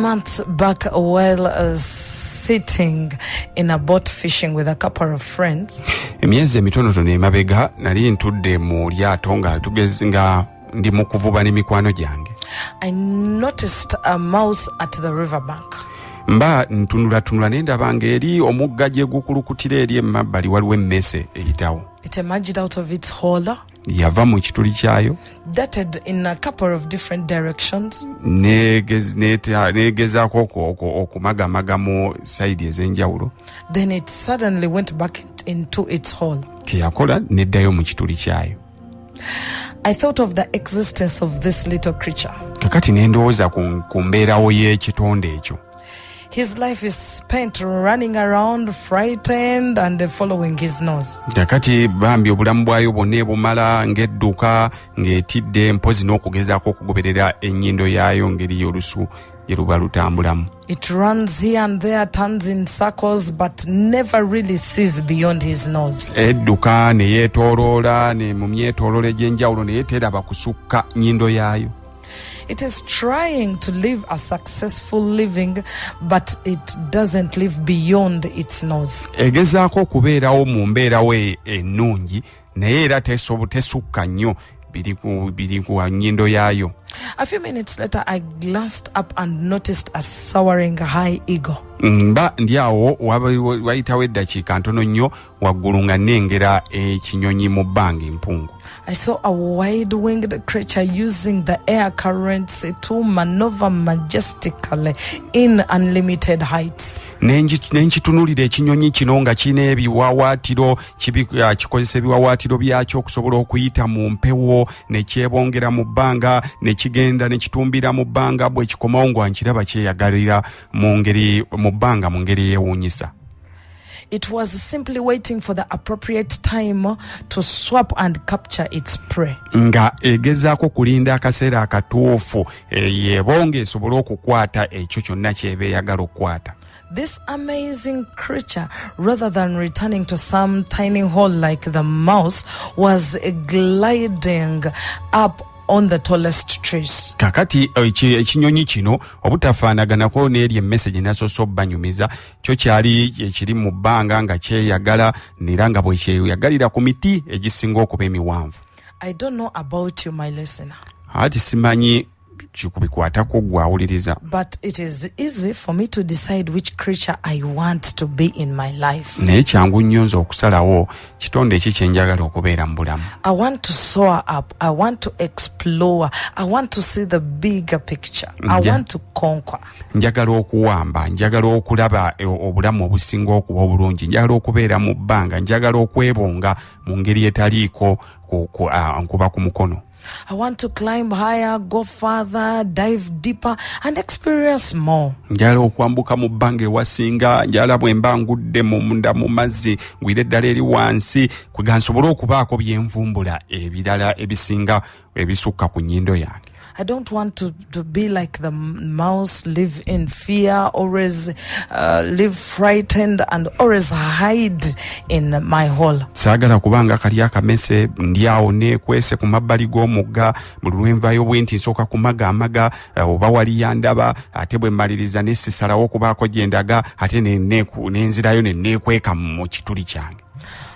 months back, while sitting in a boat fishing with a couple of friends, emyezi emitonotono emabega nali ntudde mu lyato nga tugeze nga ndi mu kuvuba n'emikwano gyange. I noticed a mouse at the riverbank. Mba ntunula ne ndaba ng'eri omugga gye gukulukutira eri emabbali waliwo emmese eyitawo. It emerged out of its hole, yava mu kituli kyayo, darted in a couple of different directions, negezaako okumagamaga mu sayidi ez'enjawulo. Then it suddenly went back into its hole. Teyakola neddayo mu kituli kyayo. I thought of the existence of this little creature. Kakati ne ndowooza ku mbeerawo y'ekitonde ekyo. His life is spent running around, frightened and following his nose. Kakati bambi obulamu bwayo bwonna bumala ng'edduka ng'etidde mpozi n'okugezaako okugoberera ennyindo yaayo ngeri y'olusu gye luba lutambulamu. It runs here and there, turns in circles, but never really sees beyond his nose. Edduka ne yeetooloola ne mu myetooloolo egy'enjawulo naye teraba kusukka nnyindo yaayo. It is trying to live a successful living, but it doesn't live beyond its nose. Egezaako okubeerawo mu mbeerawo ennungi naye era tesukka nnyo biri ku nnyindo yaayo. A few minutes later, I glanced up and noticed a soaring high eagle. Mba ndi awo wayitawo eddakiika ntono nnyo waggulu nga nnengera ekinyonyi mu bbanga empungu. I saw a wide-winged creature using the air currents to maneuver majestically in unlimited heights. Nenkitunulira ekinyonyi kino nga kirina ebiwawaatiro kikozesa ebiwawaatiro byakyo okusobola okuyita mu mpewo ne kyebongera mu bbanga ne kigenda ne kitumbira mu bbanga bwe kikomawo nga nkiraba kyeyagalira mu bbanga mu ngeri yeewuunyisa. It was simply waiting for the appropriate time to swap and capture its prey. Nga egezaako kulinda akaseera akatuufu yeebonga esobole okukwata ekyo kyonna ky'eba eyagala okukwata. This amazing creature, rather than returning to some tiny hole like the mouse, was gliding up on the tallest trees. Kakati ekinyonyi kino obutafaanaganako n'eri emmese gye nasoose obbanyumiza kyo kyali ekiri mu bbanga nga kyeyagala era nga bwe kyeyagalira ku miti egisinga okuba emiwanvu. I don't know about you, my listener. Ati simanyi kikubikwatako gwawuliriza. But it is easy for me to decide which creature I want to be in my life. Naye kyangu nnyo nze okusalawo kitonde eki kye njagala okubeera mu bulamu. I want to soar up. I want to explore. I want to see the bigger picture. I want to conquer. Njagala okuwamba, njagala okulaba obulamu obusinga okuba obulungi, njagala okubeera mu bbanga, njagala okwebonga mu ngeri etaliiko nkuba ku mukono. I want to climb higher, go further, dive deeper and experience more. Njagala okwambuka mu bbanga ewasinga, njagala bwe mba ngudde munda mu mazzi ngwire eddala eri wansi kwega nsobole okubaako byenvumbula ebirala ebisinga ebisukka ku nnyindo yange. I don't want to be like the mouse, live in fear, always live frightened and always hide in my hole. Saagala kubanga kali akamese ndyawo neekwese ku mabbali g'omugga buli lwenvayo bwenti nsooka kumaga oba wali yandaba ate bwe mmaliriza nesisalawo okubaako gye ndaga ate nenzirayo neneekweka mu kituli kyange.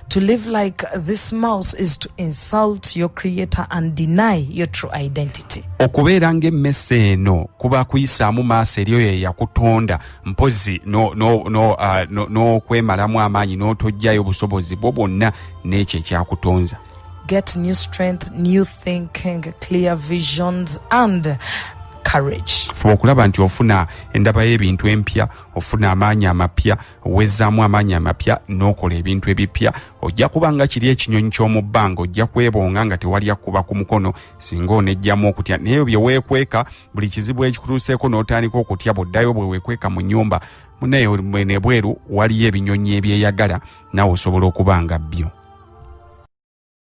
To live like this mouse is to insult your creator and deny your true identity. Okubeera ng'emmese eno kuba kuyisaamu maaso eri oyo yakutonda mpozi n'okwemalamu amaanyi n'otojjayo obusobozi bwo bwonna n'ekyo ekyakutonza. Get new strength, new thinking, clear visions and courage. Fuba okulaba nti ofuna endaba y'ebintu empya, ofuna amaanyi amapya, owezzaamu amaanyi amapya n'okola ebintu ebipya. Ojja kubanga kiri ekinyonyi ky'omu bbanga, ojja kwebonga nga tewali akuba ku mukono singa onejjamu okutya. Naye bye weekweka buli kizibu ekikutuuseeko n'otandika okutya bw'oddayo bwe weekweka mu nnyumba munaye ne bweru waliyo ebinyonyi ebyeyagala nawe osobola okuba nga byo.